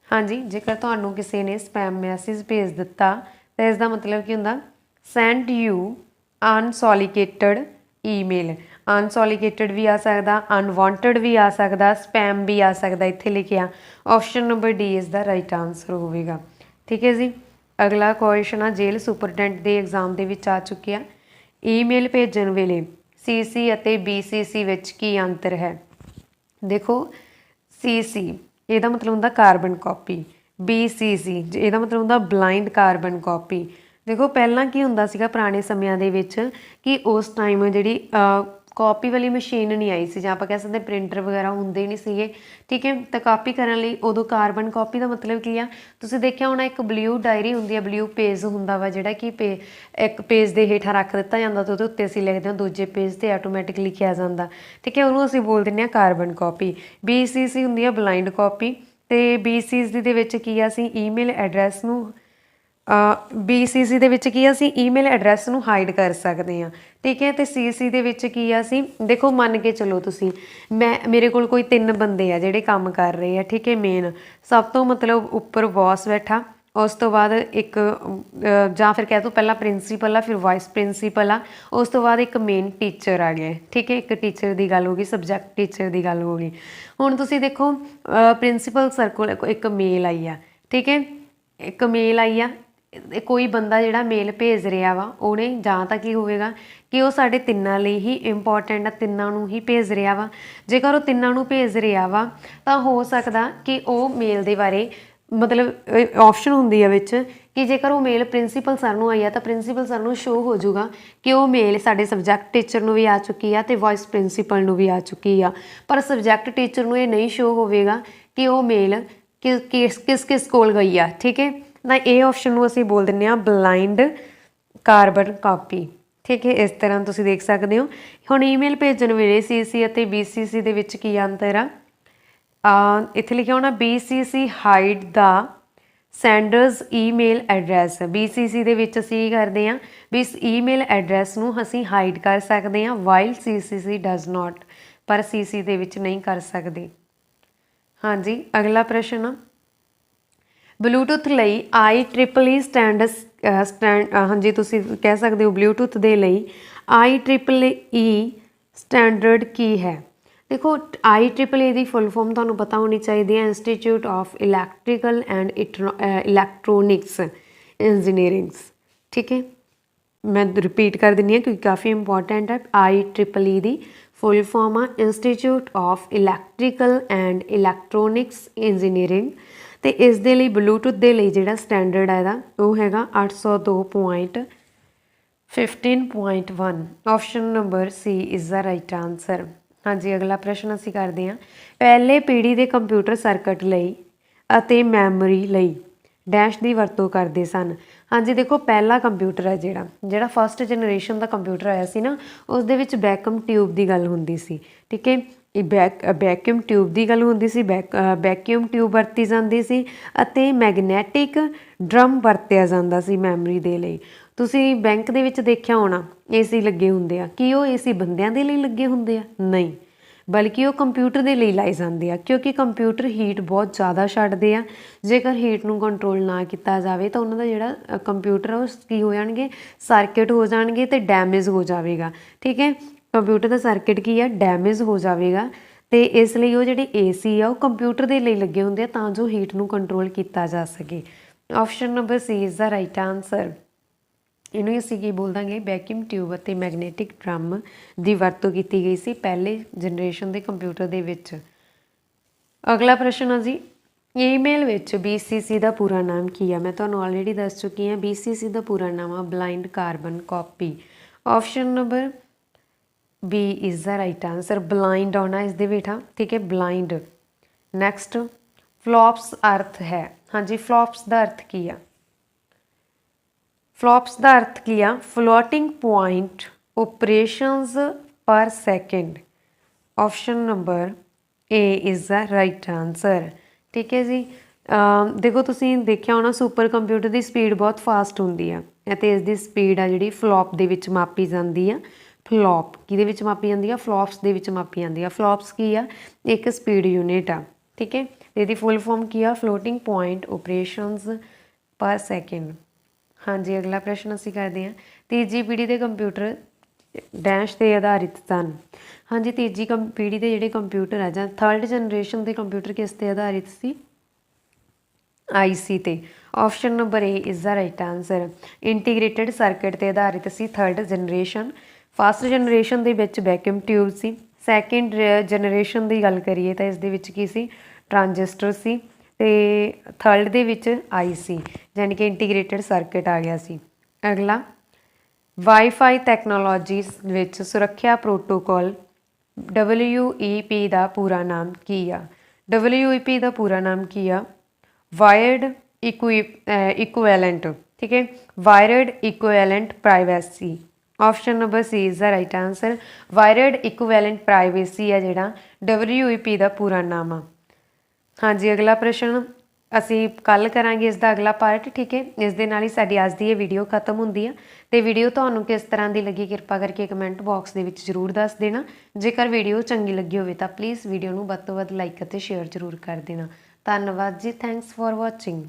A: ਹਾਂਜੀ ਜੇਕਰ ਤੁਹਾਨੂੰ ਕਿਸੇ ਨੇ ਸਪੈਮ ਮੈਸੇਜ ਭੇਜ ਦਿੱਤਾ ਤਾਂ ਇਸ ਦਾ ਮਤਲਬ ਕੀ ਹੁੰਦਾ ਸੈਂਡ ਯੂ ਅਨਸੋਲੀਕੇਟਡ ਈਮੇਲ ਅਨਸੋਲੀਕੇਟਡ ਵੀ ਆ ਸਕਦਾ ਅਨਵਾਂਟਡ ਵੀ ਆ ਸਕਦਾ ਸਪੈਮ ਵੀ ਆ ਸਕਦਾ ਇੱਥੇ ਲਿਖਿਆ ਆਪਸ਼ਨ ਨੰਬਰ D ਇਸ ਦਾ ਰਾਈਟ ਆਨਸਰ ਹੋਵੇਗਾ ਠੀਕ ਹੈ ਜੀ ਅਗਲਾ ਕੁਐਸਚਨ ਆ ਜੇਲ੍ਹ ਸੁਪਰਡੈਂਟ ਦੇ ਐਗਜ਼ਾਮ ਦੇ ਵਿੱਚ ਆ ਚੁੱਕਿਆ ਈਮੇਲ ਭੇਜਣ ਵੇਲੇ CC ਅਤੇ BCC ਵਿੱਚ ਕੀ ਅੰਤਰ ਹੈ ਦੇਖੋ CC ਇਹਦਾ ਮਤਲਬ ਹੁੰਦਾ ਕਾਰਬਨ ਕਾਪੀ BCC ਇਹਦਾ ਮਤਲਬ ਹੁੰਦਾ ਬਲਾਈਂਡ ਕਾਰਬਨ ਕਾਪੀ ਦੇਖੋ ਪਹਿਲਾਂ ਕੀ ਹੁੰਦਾ ਸੀਗਾ ਪੁਰਾਣੇ ਸਮਿਆਂ ਦੇ ਵਿੱਚ ਕਿ ਉਸ ਟਾਈਮ ਜਿਹੜੀ ਕਾਪੀ ਵਾਲੀ ਮਸ਼ੀਨ ਨਹੀਂ ਆਈ ਸੀ ਜਾਂ ਆਪਾਂ ਕਹਿ ਸਕਦੇ ਪ੍ਰਿੰਟਰ ਵਗੈਰਾ ਹੁੰਦੇ ਨਹੀਂ ਸੀਗੇ ਠੀਕ ਹੈ ਤਾਂ ਕਾਪੀ ਕਰਨ ਲਈ ਉਦੋਂ ਕਾਰਬਨ ਕਾਪੀ ਦਾ ਮਤਲਬ ਕੀ ਆ ਤੁਸੀਂ ਦੇਖਿਆ ਹੋਣਾ ਇੱਕ ਬਲੂ ਡਾਇਰੀ ਹੁੰਦੀ ਆ ਬਲੂ ਪੇਜ ਹੁੰਦਾ ਵਾ ਜਿਹੜਾ ਕਿ ਇੱਕ ਪੇਜ ਦੇ ਹੇਠਾਂ ਰੱਖ ਦਿੱਤਾ ਜਾਂਦਾ ਤਾਂ ਉਹਦੇ ਉੱਤੇ ਅਸੀਂ ਲਿਖਦੇ ਹਾਂ ਦੂਜੇ ਪੇਜ 'ਤੇ ਆਟੋਮੈਟਿਕ ਲਿਖਿਆ ਜਾਂਦਾ ਠੀਕ ਹੈ ਉਹਨੂੰ ਅਸੀਂ ਬੋਲ ਦਿੰਦੇ ਹਾਂ ਕਾਰਬਨ ਕਾਪੀ BCC ਹੁੰਦੀ ਆ ਬਲਾਈਂਡ ਕਾਪੀ ਅਤੇ BCC ਦੇ ਵਿੱਚ ਕੀ ਆ ਅਸੀਂ ਈਮੇਲ ਐਡਰੈਸ ਨੂੰ BCC ਦੇ ਵਿੱਚ ਕੀ ਅਸੀਂ ਈਮੇਲ ਐਡਰੈਸ ਨੂੰ ਹਾਈਡ ਕਰ ਸਕਦੇ ਹਾਂ ਠੀਕ ਹੈ ਅਤੇ CC ਦੇ ਵਿੱਚ ਕੀ ਆ ਅਸੀਂ ਦੇਖੋ ਮੰਨ ਕੇ ਚਲੋ ਤੁਸੀਂ ਮੇਰੇ ਕੋਲ ਕੋਈ 3 ਬੰਦੇ ਆ ਜਿਹੜੇ ਕੰਮ ਕਰ ਰਹੇ ਆ ਠੀਕ ਹੈ ਮੇਨ ਸਭ ਤੋਂ ਮਤਲਬ ਉੱਪਰ ਬੌਸ ਬੈਠਾ ਉਸ ਤੋਂ ਬਾਅਦ ਇੱਕ ਜਾਂ ਫਿਰ ਕਹਿ ਦੋ ਪਹਿਲਾਂ ਪ੍ਰਿੰਸੀਪਲ ਆ ਫਿਰ ਵਾਈਸ ਪ੍ਰਿੰਸੀਪਲ ਆ ਉਸ ਤੋਂ ਬਾਅਦ ਇੱਕ ਮੇਨ ਟੀਚਰ ਆ ਗਿਆ ਠੀਕ ਹੈ ਇੱਕ ਟੀਚਰ ਦੀ ਗੱਲ ਹੋ ਗਈ ਸਬਜੈਕਟ ਟੀਚਰ ਦੀ ਗੱਲ ਹੋ ਗਈ ਹੁਣ ਤੁਸੀਂ ਦੇਖੋ ਪ੍ਰਿੰਸੀਪਲ ਸਰ ਕੋਲ ਇੱਕ ਮੇਲ ਆਈ ਆ ਠੀਕ ਹੈ ਇੱਕ ਮੇਲ ਆਈ ਆ ਕੋਈ ਬੰਦਾ ਜਿਹੜਾ ਮੇਲ ਭੇਜ ਰਿਹਾ ਵਾ ਉਹਨੇ ਜਾਂ ਤਾਂ ਕੀ ਹੋਵੇਗਾ ਕਿ ਉਹ ਸਾਡੇ ਤਿੰਨਾਂ ਲਈ ਹੀ ਇੰਪੋਰਟੈਂਟ ਆ ਤਿੰਨਾਂ ਨੂੰ ਹੀ ਭੇਜ ਰਿਹਾ ਵਾ ਜੇਕਰ ਉਹ ਤਿੰਨਾਂ ਨੂੰ ਭੇਜ ਰਿਹਾ ਵਾ ਤਾਂ ਹੋ ਸਕਦਾ ਕਿ ਉਹ ਮੇਲ ਦੇ ਬਾਰੇ ਮਤਲਬ ਆਪਸ਼ਨ ਹੁੰਦੀ ਆ ਵਿੱਚ ਕਿ ਜੇਕਰ ਉਹ ਮੇਲ ਪ੍ਰਿੰਸੀਪਲ ਸਰ ਨੂੰ ਆਈ ਆ ਤਾਂ ਪ੍ਰਿੰਸੀਪਲ ਸਰ ਨੂੰ ਸ਼ੋਅ ਹੋ ਜਾਊਗਾ ਕਿ ਉਹ ਮੇਲ ਸਾਡੇ ਸਬਜੈਕਟ ਟੀਚਰ ਨੂੰ ਵੀ ਆ ਚੁੱਕੀ ਆ ਅਤੇ ਵਾਈਸ ਪ੍ਰਿੰਸੀਪਲ ਨੂੰ ਵੀ ਆ ਚੁੱਕੀ ਆ ਪਰ ਸਬਜੈਕਟ ਟੀਚਰ ਨੂੰ ਇਹ ਨਹੀਂ ਸ਼ੋਅ ਹੋਵੇਗਾ ਕਿ ਉਹ ਮੇਲ ਕਿਸ ਕੋਲ ਗਈ ਆ ਠੀਕ ਹੈ ਤਾਂ ਇਹ ਆਪਸ਼ਨ ਨੂੰ ਅਸੀਂ ਬੋਲ ਦਿੰਦੇ ਹਾਂ ਬਲਾਈਂਡ ਕਾਰਬਨ ਕਾਪੀ ਠੀਕ ਹੈ ਇਸ ਤਰ੍ਹਾਂ ਤੁਸੀਂ ਦੇਖ ਸਕਦੇ ਹੋ ਹੁਣ ਈਮੇਲ ਭੇਜਣ ਵੇਲੇ CC ਅਤੇ BCC ਦੇ ਵਿੱਚ ਕੀ ਅੰਤਰ ਆ ਇੱਥੇ ਲਿਖਿਆ ਹੋਣਾ BCC ਹਾਈਡ ਦਾ ਸੈਂਡਰਸ ਈਮੇਲ ਐਡਰੈਸ BCC ਦੇ ਵਿੱਚ ਅਸੀਂ ਕੀ ਕਰਦੇ ਹਾਂ ਵੀ ਇਸ ਈਮੇਲ ਐਡਰੈਸ ਨੂੰ ਅਸੀਂ ਹਾਈਡ ਕਰ ਸਕਦੇ ਹਾਂ ਵਾਈਲ CC ਡਜ਼ ਨਾਟ ਪਰ CC ਦੇ ਵਿੱਚ ਨਹੀਂ ਕਰ ਸਕਦੇ ਹਾਂਜੀ ਅਗਲਾ ਪ੍ਰਸ਼ਨ ਆ ਬਲੂਟੂਥ ਲਈ IEEE ਹਾਂਜੀ ਤੁਸੀਂ ਕਹਿ ਸਕਦੇ ਹੋ ਬਲੂਟੂਥ ਦੇ ਲਈ IEEE ਸਟੈਂਡਰਡ ਕੀ ਹੈ देखो IEEE ਦੀ ਫੁੱਲ ਫਾਰਮ ਤੁਹਾਨੂੰ ਪਤਾ ਹੋਣੀ ਚਾਹੀਦੀ ਹੈ, institute of electrical and electronics engineerings. ਠੀਕ ਹੈ, ਮੈਂ ਰਿਪੀਟ ਕਰ ਦਿੰਦੀ ਹਾਂ ਕਿਉਂਕਿ ਕਾਫੀ ਇੰਪੋਰਟੈਂਟ ਹੈ। IEEE ਦੀ ਫੁੱਲ ਫਾਰਮ ਆ institute of electrical and electronics engineering. ਅਤੇ ਇਸ ਦੇ ਲਈ ਬਲੂਟੁੱਥ ਦੇ ਲਈ ਜਿਹੜਾ ਸਟੈਂਡਰਡ ਹੈ ਇਹਦਾ ਉਹ ਹੈਗਾ 802.15.1। Option number C is the right answer. ਹਾਂਜੀ, ਅਗਲਾ ਪ੍ਰਸ਼ਨ ਅਸੀਂ ਕਰਦੇ ਹਾਂ, ਪਹਿਲੇ ਪੀੜ੍ਹੀ ਦੇ ਕੰਪਿਊਟਰ ਸਰਕਟ ਲਈ ਅਤੇ ਮੈਮਰੀ ਲਈ ਡੈਸ਼ ਦੀ ਵਰਤੋਂ ਕਰਦੇ ਸਨ। ਹਾਂਜੀ ਦੇਖੋ, ਪਹਿਲਾ ਕੰਪਿਊਟਰ ਹੈ ਜਿਹੜਾ ਫਸਟ ਜਨਰੇਸ਼ਨ ਦਾ ਕੰਪਿਊਟਰ ਆਇਆ ਸੀ ਨਾ, ਉਸ ਦੇ ਵਿੱਚ ਵੈਕਮ ਟਿਊਬ ਦੀ ਗੱਲ ਹੁੰਦੀ ਸੀ। ਠੀਕ ਹੈ, ਇਹ ਵੈਕਿਊਮ ਟਿਊਬ ਦੀ ਗੱਲ ਹੁੰਦੀ ਸੀ, ਵੈਕਿਊਮ ਟਿਊਬ ਵਰਤੀ ਜਾਂਦੀ ਸੀ ਅਤੇ ਮੈਗਨੈਟਿਕ ਡਰਮ ਵਰਤਿਆ ਜਾਂਦਾ ਸੀ ਮੈਮਰੀ ਦੇ ਲਈ। ਤੁਸੀਂ ਬੈਂਕ ਦੇ ਵਿੱਚ ਦੇਖਿਆ ਹੋਣਾ AC ਲੱਗੇ ਹੁੰਦੇ ਆ, ਕੀ ਉਹ AC ਬੰਦਿਆਂ ਦੇ ਲਈ ਲੱਗੇ ਹੁੰਦੇ ਆ? ਨਹੀਂ, ਬਲਕਿ ਉਹ ਕੰਪਿਊਟਰ ਦੇ ਲਈ ਲਾਏ ਜਾਂਦੇ ਆ, ਕਿਉਂਕਿ ਕੰਪਿਊਟਰ ਹੀਟ ਬਹੁਤ ਜ਼ਿਆਦਾ ਛੱਡਦੇ ਆ। ਜੇਕਰ ਹੀਟ ਨੂੰ ਕੰਟਰੋਲ ਨਾ ਕੀਤਾ ਜਾਵੇ ਤਾਂ ਉਹਨਾਂ ਦਾ ਜਿਹੜਾ ਕੰਪਿਊਟਰ ਆ ਉਹ ਕੀ ਹੋ ਜਾਣਗੇ, ਸਰਕਿਟ ਹੋ ਜਾਣਗੇ ਅਤੇ ਡੈਮੇਜ ਹੋ ਜਾਵੇਗਾ। ਠੀਕ ਹੈ, ਕੰਪਿਊਟਰ ਦਾ ਸਰਕਿਟ ਕੀ ਆ, ਡੈਮੇਜ ਹੋ ਜਾਵੇਗਾ। ਅਤੇ ਇਸ ਲਈ ਉਹ ਜਿਹੜੇ AC ਆ ਉਹ ਕੰਪਿਊਟਰ ਦੇ ਲਈ ਲੱਗੇ ਹੁੰਦੇ ਆ ਤਾਂ ਜੋ ਹੀਟ ਨੂੰ ਕੰਟਰੋਲ ਕੀਤਾ ਜਾ ਸਕੇ। Option number C is the right answer. ਇਹਨੂੰ ਅਸੀਂ ਕੀ ਬੋਲ ਦਾਂਗੇ, ਵੈਕਿਊਮ ਟਿਊਬ ਅਤੇ ਮੈਗਨੈਟਿਕ ਡਰਮ ਦੀ ਵਰਤੋਂ ਕੀਤੀ ਗਈ ਸੀ ਪਹਿਲੇ ਜਨਰੇਸ਼ਨ ਦੇ ਕੰਪਿਊਟਰ ਦੇ ਵਿੱਚ। ਅਗਲਾ ਪ੍ਰਸ਼ਨ ਆ ਜੀ, ਈਮੇਲ ਵਿੱਚ BCC ਦਾ ਪੂਰਾ ਨਾਮ ਕੀ ਆ? ਮੈਂ ਤੁਹਾਨੂੰ ਆਲਰੇਡੀ ਦੱਸ ਚੁੱਕੀ ਹਾਂ, BCC ਦਾ ਪੂਰਾ ਨਾਮ ਆ blind carbon copy. Option number B is the right answer. Blind ਆਉਣਾ ਇਸ ਦੇ ਬੇਟਾ। ਠੀਕ ਹੈ, ਬਲਾਈਂਡ। ਨੈਕਸਟ, ਫਲੋਪਸ ਅਰਥ ਹੈ। ਹਾਂਜੀ, ਫਲੋਪਸ ਦਾ ਅਰਥ ਕੀ ਆ? ਫਲੋਪਸ ਦਾ ਅਰਥ ਕੀ ਆ? Floating point operations per second. Option number A is the right answer. ਠੀਕ ਹੈ ਜੀ, ਦੇਖੋ ਤੁਸੀਂ ਦੇਖਿਆ ਹੋਣਾ ਸੁਪਰ ਕੰਪਿਊਟਰ ਦੀ ਸਪੀਡ ਬਹੁਤ ਫਾਸਟ ਹੁੰਦੀ ਆ ਅਤੇ ਇਸ ਦੀ ਸਪੀਡ ਆ ਜਿਹੜੀ ਫਲੋਪ ਦੇ ਵਿੱਚ ਮਾਪੀ ਜਾਂਦੀ ਆ। ਫਲੋਪ ਕਿਹਦੇ ਵਿੱਚ ਮਾਪੀ ਜਾਂਦੀ ਆ? ਫਲੋਪਸ ਦੇ ਵਿੱਚ ਮਾਪੀ ਜਾਂਦੀ ਆ। ਫਲੋਪਸ ਕੀ ਆ? ਇੱਕ ਸਪੀਡ ਯੂਨਿਟ ਆ। ਠੀਕ ਹੈ, ਇਹਦੀ ਫੁੱਲ ਫਾਰਮ ਕੀ ਆ? Floating point operations per second. ਹਾਂਜੀ, ਅਗਲਾ ਪ੍ਰਸ਼ਨ ਅਸੀਂ ਕਰਦੇ ਹਾਂ, ਤੀਜੀ ਪੀੜ੍ਹੀ ਦੇ ਕੰਪਿਊਟਰ ਡੈਸ਼ 'ਤੇ ਆਧਾਰਿਤ ਸਨ। ਹਾਂਜੀ, ਤੀਜੀ ਪੀੜ੍ਹੀ ਦੇ ਜਿਹੜੇ ਕੰਪਿਊਟਰ ਆ ਜਾਂ ਥਰਡ ਜਨਰੇਸ਼ਨ ਦੇ ਕੰਪਿਊਟਰ ਕਿਸ 'ਤੇ ਆਧਾਰਿਤ ਸੀ? IC 'ਤੇ। Option number A is the right answer. Integrated circuit 'ਤੇ ਆਧਾਰਿਤ ਸੀ ਥਰਡ ਜਨਰੇਸ਼ਨ। ਫਸਟ ਜਨਰੇਸ਼ਨ ਦੇ ਵਿੱਚ ਵੈਕਿਊਮ ਟਿਊਬ ਸੀ। ਸੈਕਿੰਡ ਜਨਰੇਸ਼ਨ ਦੀ ਗੱਲ ਕਰੀਏ ਤਾਂ ਇਸ ਦੇ ਵਿੱਚ ਕੀ ਸੀ? ਟਰਾਂਜਿਸਟਰ ਸੀ। ਅਤੇ ਥਰਡ ਦੇ ਵਿੱਚ IC ਯਾਨੀ ਕਿ ਇੰਟੀਗ੍ਰੇਟਡ ਸਰਕਿਟ ਆ ਗਿਆ ਸੀ। ਅਗਲਾ, ਵਾਈਫਾਈ ਟੈਕਨੋਲੋਜੀਸ ਵਿੱਚ ਸੁਰੱਖਿਆ ਪ੍ਰੋਟੋਕੋਲ WEP ਦਾ ਪੂਰਾ ਨਾਮ ਕੀ ਆ? WEP ਦਾ ਪੂਰਾ ਨਾਮ ਕੀ ਆ? Wired equivalent. ਠੀਕ ਹੈ, wired equivalent privacy. Option number C is the right answer. Wired equivalent privacy ਆ ਜਿਹੜਾ WEP ਦਾ ਪੂਰਾ ਨਾਮ ਆ। ਹਾਂਜੀ, ਅਗਲਾ ਪ੍ਰਸ਼ਨ ਅਸੀਂ ਕੱਲ੍ਹ ਕਰਾਂਗੇ ਇਸ ਦਾ ਅਗਲਾ ਪਾਰਟ। ਠੀਕ ਹੈ, ਇਸ ਦੇ ਨਾਲ ਹੀ ਸਾਡੀ ਅੱਜ ਦੀ ਇਹ ਵੀਡੀਓ ਖਤਮ ਹੁੰਦੀ ਆ। ਅਤੇ ਵੀਡੀਓ ਤੁਹਾਨੂੰ ਕਿਸ ਤਰ੍ਹਾਂ ਦੀ ਲੱਗੀ ਕਿਰਪਾ ਕਰਕੇ ਕਮੈਂਟ ਬਾਕਸ ਦੇ ਵਿੱਚ ਜ਼ਰੂਰ ਦੱਸ ਦੇਣਾ। ਜੇਕਰ ਵੀਡੀਓ ਚੰਗੀ ਲੱਗੀ ਹੋਵੇ ਤਾਂ ਪਲੀਜ਼ ਵੀਡੀਓ ਨੂੰ ਵੱਧ ਤੋਂ ਵੱਧ ਲਾਈਕ ਅਤੇ ਸ਼ੇਅਰ ਜ਼ਰੂਰ ਕਰ ਦੇਣਾ। ਧੰਨਵਾਦ ਜੀ, ਥੈਂਕਸ ਫੋਰ ਵਾਚਿੰਗ।